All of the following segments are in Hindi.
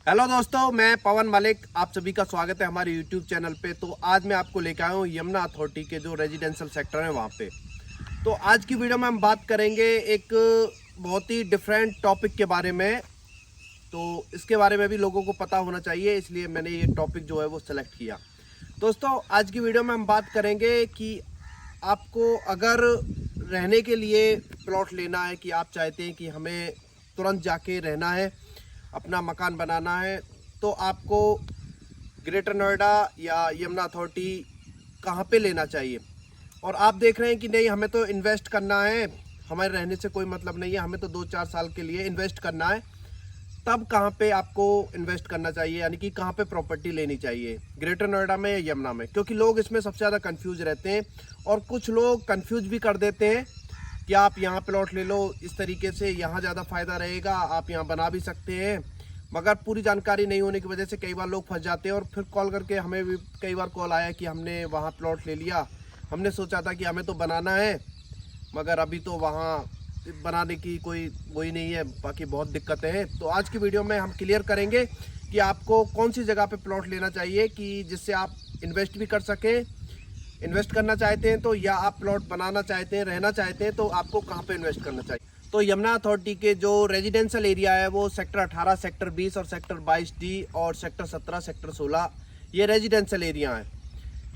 हेलो दोस्तों, मैं पवन मलिक, आप सभी का स्वागत है हमारे यूट्यूब चैनल पे। तो आज मैं आपको लेकर आया हूँ यमुना अथॉरिटी के जो रेजिडेंशियल सेक्टर है वहाँ पे। तो आज की वीडियो में हम बात करेंगे एक बहुत ही डिफरेंट टॉपिक के बारे में। तो इसके बारे में भी लोगों को पता होना चाहिए, इसलिए मैंने ये टॉपिक जो है वो सेलेक्ट किया। दोस्तों, आज की वीडियो में हम बात करेंगे कि आपको अगर रहने के लिए प्लॉट लेना है, कि आप चाहते हैं कि हमें तुरंत जाके रहना है, अपना मकान बनाना है, तो आपको ग्रेटर नोएडा या यमुना अथॉरिटी कहाँ पे लेना चाहिए। और आप देख रहे हैं कि नहीं, हमें तो इन्वेस्ट करना है, हमारे रहने से कोई मतलब नहीं है, हमें तो 2-4 साल के लिए इन्वेस्ट करना है। तब कहाँ पे आपको इन्वेस्ट करना चाहिए, यानी कि कहाँ पे प्रॉपर्टी लेनी चाहिए, ग्रेटर नोएडा में या यमुना में। क्योंकि लोग इसमें सबसे ज़्यादा कंफ्यूज रहते हैं, और कुछ लोग कंफ्यूज भी कर देते हैं कि आप यहाँ प्लॉट ले लो, इस तरीके से यहाँ ज़्यादा फ़ायदा रहेगा, आप यहाँ बना भी सकते हैं। मगर पूरी जानकारी नहीं होने की वजह से कई बार लोग फंस जाते हैं, और फिर कॉल करके हमें भी कई बार कॉल आया कि हमने वहाँ प्लॉट ले लिया, हमने सोचा था कि हमें तो बनाना है, मगर अभी तो वहाँ बनाने की कोई वही नहीं है, बाकी बहुत दिक्कतें हैं। तो आज की वीडियो में हम क्लियर करेंगे कि आपको कौन सी जगह पे प्लॉट लेना चाहिए, कि जिससे आप इन्वेस्ट भी कर सकें, इन्वेस्ट करना चाहते हैं तो, या आप प्लॉट बनाना चाहते हैं, रहना चाहते हैं, तो आपको कहाँ पे इन्वेस्ट करना चाहिए। तो यमुना अथॉरिटी के जो रेजिडेंशियल एरिया है वो सेक्टर 18, सेक्टर 20 और सेक्टर 22D और सेक्टर 17, सेक्टर 16 ये रेजिडेंशियल एरिया है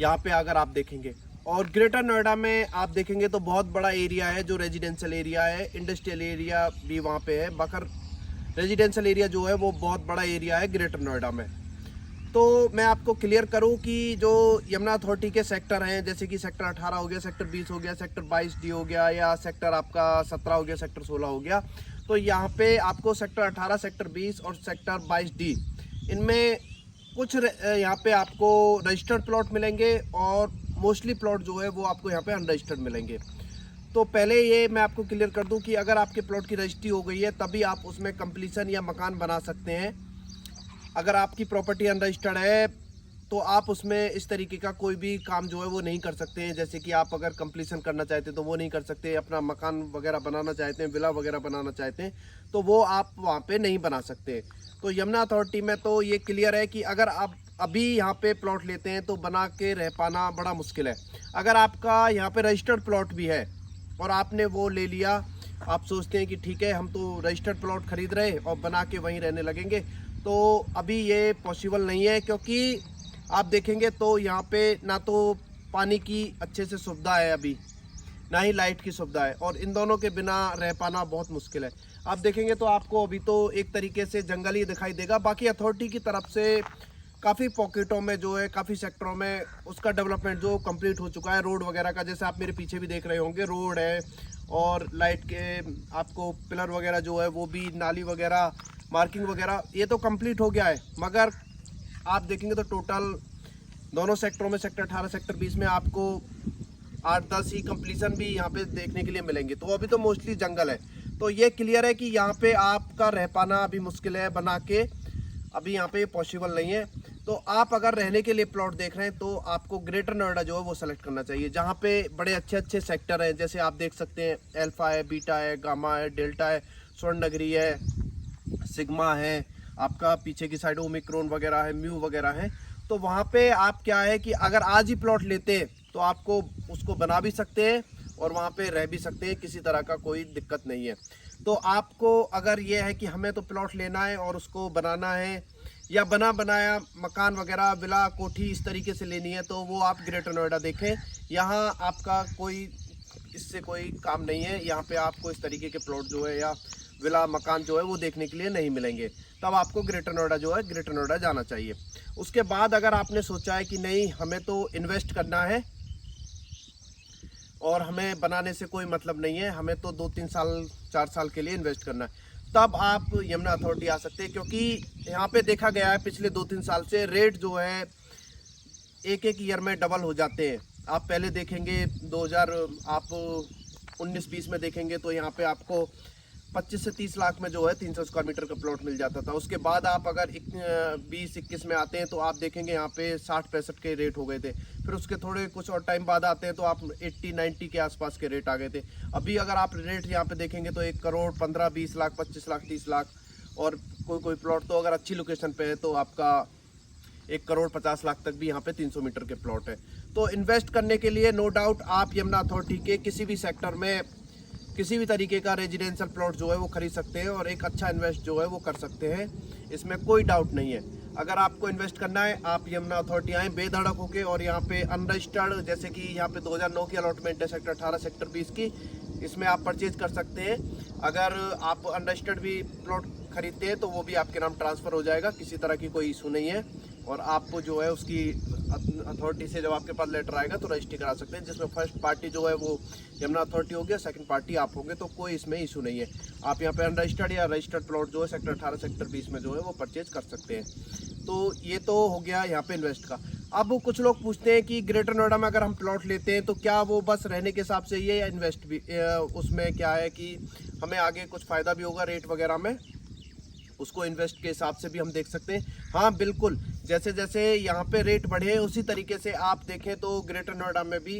यहाँ पे अगर आप देखेंगे। और ग्रेटर नोएडा में आप देखेंगे तो बहुत बड़ा एरिया है जो रेजिडेंशियल एरिया है, इंडस्ट्रियल एरिया भी वहाँ पे है, मगर रेजिडेंशियल एरिया जो है वो बहुत बड़ा एरिया है ग्रेटर नोएडा में। तो मैं आपको क्लियर करूं कि जो यमुना अथॉरिटी के सेक्टर हैं, जैसे कि सेक्टर 18 हो गया, सेक्टर 20 हो गया, सेक्टर 22D हो गया, या सेक्टर आपका 17 हो गया, सेक्टर 16 हो गया। तो यहाँ पे आपको सेक्टर 18, सेक्टर 20 और सेक्टर 22D इनमें कुछ यहाँ पे आपको रजिस्टर्ड प्लॉट मिलेंगे, और मोस्टली प्लॉट जो है वो आपको यहाँ पे अनरजिस्टर्ड मिलेंगे। तो पहले ये मैं आपको क्लियर कर दूं कि अगर आपके प्लॉट की रजिस्ट्री हो गई है तभी आप उसमें कंप्लीसन या मकान बना सकते हैं। अगर आपकी प्रॉपर्टी अनरजिस्टर्ड है तो आप उसमें इस तरीके का कोई भी काम जो है वो नहीं कर सकते हैं। जैसे कि आप अगर कंप्लीसन करना चाहते हैं तो वो नहीं कर सकते, अपना मकान वगैरह बनाना चाहते हैं, विला वगैरह बनाना चाहते हैं, तो वो आप वहाँ पे नहीं बना सकते। तो यमुना अथॉरिटी में तो ये क्लियर है कि अगर आप अभी यहाँ पे प्लॉट लेते हैं तो बना के रह पाना बड़ा मुश्किल है। अगर आपका यहाँ पे रजिस्टर्ड प्लॉट भी है और आपने वो ले लिया, आप सोचते हैं कि ठीक है हम तो रजिस्टर्ड प्लॉट खरीद रहे और बना के वहीं रहने लगेंगे, तो अभी ये पॉसिबल नहीं है। क्योंकि आप देखेंगे तो यहाँ पे ना तो पानी की अच्छे से सुविधा है अभी, ना ही लाइट की सुविधा है, और इन दोनों के बिना रह पाना बहुत मुश्किल है। आप देखेंगे तो आपको अभी तो एक तरीके से जंगल ही दिखाई देगा। बाकी अथॉरिटी की तरफ से काफ़ी पॉकेटों में जो है, काफ़ी सेक्टरों में उसका डेवलपमेंट जो कंप्लीट हो चुका है, रोड वगैरह का, जैसे आप मेरे पीछे भी देख रहे होंगे, रोड है, और लाइट के आपको पिलर वगैरह जो है वो भी, नाली वगैरह, मार्किंग वगैरह, ये तो कंप्लीट हो गया है। मगर आप देखेंगे तो टोटल दोनों सेक्टरों में, सेक्टर 18, सेक्टर 20 में आपको 8-10 ही कंप्लीसन भी यहाँ पे देखने के लिए मिलेंगे। तो अभी तो मोस्टली जंगल है। तो ये क्लियर है कि यहाँ पे आपका रह पाना अभी मुश्किल है बना के, अभी यहाँ पे पॉसिबल नहीं है। तो आप अगर रहने के लिए प्लॉट देख रहे हैं तो आपको ग्रेटर नोएडा जो है वो सेलेक्ट करना चाहिए, जहाँ पे बड़े अच्छे अच्छे सेक्टर हैं। जैसे आप देख सकते हैं, अल्फा है, बीटा है, गामा है, डेल्टा है, स्वर्ण नगरी है, सिग्मा है, आपका पीछे की साइड ओमिक्रॉन वगैरह है, म्यू वगैरह है। तो वहाँ पे आप क्या है कि अगर आज ही प्लॉट लेते हैं तो आपको उसको बना भी सकते हैं और वहाँ पे रह भी सकते हैं, किसी तरह का कोई दिक्कत नहीं है। तो आपको अगर ये है कि हमें तो प्लॉट लेना है और उसको बनाना है, या बना बनाया मकान वगैरह, विला, कोठी इस तरीके से लेनी है, तो वो आप ग्रेटर नोएडा देखें। यहाँ आपका कोई इससे कोई काम नहीं है। यहाँ पे आपको इस तरीके के प्लॉट जो है या विला, मकान जो है वो देखने के लिए नहीं मिलेंगे। तब आपको ग्रेटर नोएडा जो है, ग्रेटर नोएडा जाना चाहिए। उसके बाद अगर आपने सोचा है कि नहीं हमें तो इन्वेस्ट करना है और हमें बनाने से कोई मतलब नहीं है, हमें तो 2-3 साल 4 साल के लिए इन्वेस्ट करना है, तब आप यमुना अथॉरिटी आ सकते हैं। क्योंकि यहाँ पे देखा गया है पिछले 2-3 साल से रेट जो है एक ईयर में डबल हो जाते हैं। आप पहले देखेंगे 2000 आप 19-20 में देखेंगे तो यहाँ पे आपको 25 से 30 लाख में जो है 300 स्क्वायर मीटर का प्लॉट मिल जाता था। उसके बाद आप अगर 20-21 में आते हैं तो आप देखेंगे यहाँ पे 60-65 के रेट हो गए थे। फिर उसके थोड़े कुछ और टाइम बाद आते हैं तो आप 80-90 के आसपास के रेट आ गए थे। अभी अगर आप रेट यहाँ पे देखेंगे तो 1 करोड़ 15-20 लाख, 25 लाख, 30 लाख, और कोई प्लॉट तो अगर अच्छी लोकेशन पे है तो आपका 1,50,00,000 तक भी यहाँ पे 300 मीटर के प्लॉट है। तो इन्वेस्ट करने के लिए नो डाउट आप यमुना अथॉरिटी के किसी भी सेक्टर में किसी भी तरीके का रेजिडेंशियल प्लॉट जो है वो खरीद सकते हैं और एक अच्छा इन्वेस्ट जो है वो कर सकते हैं, इसमें कोई डाउट नहीं है। अगर आपको इन्वेस्ट करना है आप यमुना अथॉरिटी आएँ बेधड़क होके, और यहाँ पे अनरजिस्टर्ड जैसे कि यहाँ पे 2009 की अलॉटमेंट है सेक्टर 18 सेक्टर 20 की, इसमें आप परचेज कर सकते हैं। अगर आप अनरजिस्टर्ड भी प्लॉट खरीदते हैं तो वो भी आपके नाम ट्रांसफ़र हो जाएगा, किसी तरह की कोई इशू नहीं है। और आपको जो है उसकी अथॉरिटी से जब आपके पास लेटर आएगा तो रजिस्ट्री करा सकते हैं, जिसमें फर्स्ट पार्टी जो है वो यमुना अथॉरिटी होगी, सेकंड पार्टी आप होंगे, तो कोई इसमें इशू नहीं है। आप यहाँ पे अनरजिस्टर्ड या रजिस्टर्ड प्लॉट जो है सेक्टर 18 सेक्टर 20 में जो है वो परचेज कर सकते हैं। तो ये तो हो गया यहाँ पे इन्वेस्ट का। अब कुछ लोग पूछते हैं कि ग्रेटर नोएडा में अगर हम प्लॉट लेते हैं तो क्या वो बस रहने के हिसाब से ये, या इन्वेस्ट भी उसमें क्या है कि हमें आगे कुछ फ़ायदा भी होगा रेट वगैरह में, उसको इन्वेस्ट के हिसाब से भी हम देख सकते हैं। हाँ बिल्कुल, जैसे जैसे यहाँ पे रेट बढ़े उसी तरीके से आप देखें तो ग्रेटर नोएडा में भी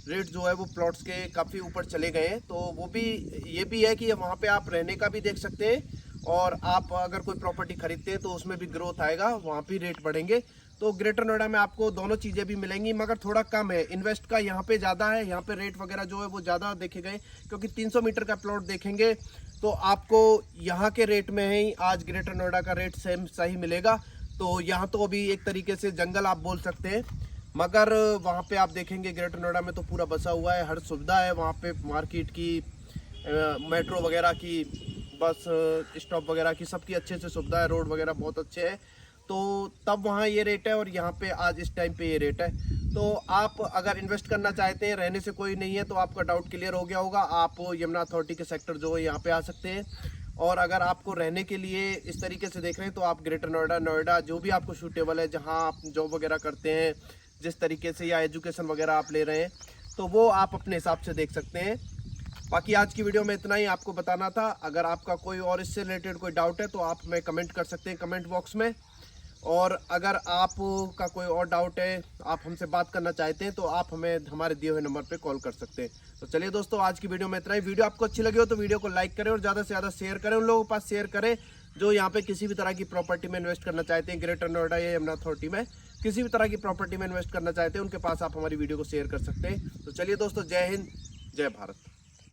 रेट जो है वो प्लॉट्स के काफ़ी ऊपर चले गए हैं। तो वो भी ये भी है कि वहाँ पे आप रहने का भी देख सकते हैं, और आप अगर कोई प्रॉपर्टी खरीदते हैं तो उसमें भी ग्रोथ आएगा, वहाँ भी रेट बढ़ेंगे। तो ग्रेटर नोएडा में आपको दोनों चीज़ें भी मिलेंगी, मगर थोड़ा कम है, इन्वेस्ट का यहाँ पे ज़्यादा है, यहाँ पे रेट वगैरह जो है वो ज़्यादा देखे गए, क्योंकि 300 मीटर का प्लॉट देखेंगे तो आपको यहाँ के रेट में ही आज ग्रेटर नोएडा का रेट सेम सही मिलेगा। तो यहाँ तो अभी एक तरीके से जंगल आप बोल सकते हैं, मगर वहाँ पे आप देखेंगे ग्रेटर नोएडा में तो पूरा बसा हुआ है, हर सुविधा है वहाँ पे, मार्केट की, मेट्रो वगैरह की, बस स्टॉप वगैरह की, सबकी अच्छे से सुविधा है, रोड वगैरह बहुत अच्छे हैं। तो तब वहाँ ये रेट है और यहाँ पे आज इस टाइम पे ये रेट है। तो आप अगर इन्वेस्ट करना चाहते हैं, रहने से कोई नहीं है, तो आपका डाउट क्लियर हो गया होगा। आप यमुना अथॉरिटी के सेक्टर जो है यहाँ पे आ सकते हैं, और अगर आपको रहने के लिए इस तरीके से देख रहे हैं तो आप ग्रेटर नोएडा जो भी आपको सूटेबल है, जहाँ आप जॉब वगैरह करते हैं, जिस तरीके से, या एजुकेशन वगैरह आप ले रहे हैं, तो वो आप अपने हिसाब से देख सकते हैं। बाकी आज की वीडियो में इतना ही आपको बताना था। अगर आपका कोई और इससे रिलेटेड कोई डाउट है तो आप हमें कमेंट कर सकते हैं कमेंट बॉक्स में, और अगर आपका कोई और डाउट है, आप हमसे बात करना चाहते हैं, तो आप हमें हमारे दिए हुए नंबर पे कॉल कर सकते हैं। तो चलिए दोस्तों, आज की वीडियो में इतना ही। वीडियो आपको अच्छी लगी हो तो वीडियो को लाइक करें और ज़्यादा से ज़्यादा शेयर करें, उन लोगों के पास शेयर करें जो यहाँ पे किसी भी तरह की प्रॉपर्टी में इन्वेस्ट करना चाहते हैं, ग्रेटर नोएडा या यमुना अथॉरिटी में किसी भी तरह की प्रॉपर्टी में इन्वेस्ट करना चाहते हैं, उनके पास आप हमारी वीडियो को शेयर कर सकते हैं। तो चलिए दोस्तों, जय हिंद, जय भारत।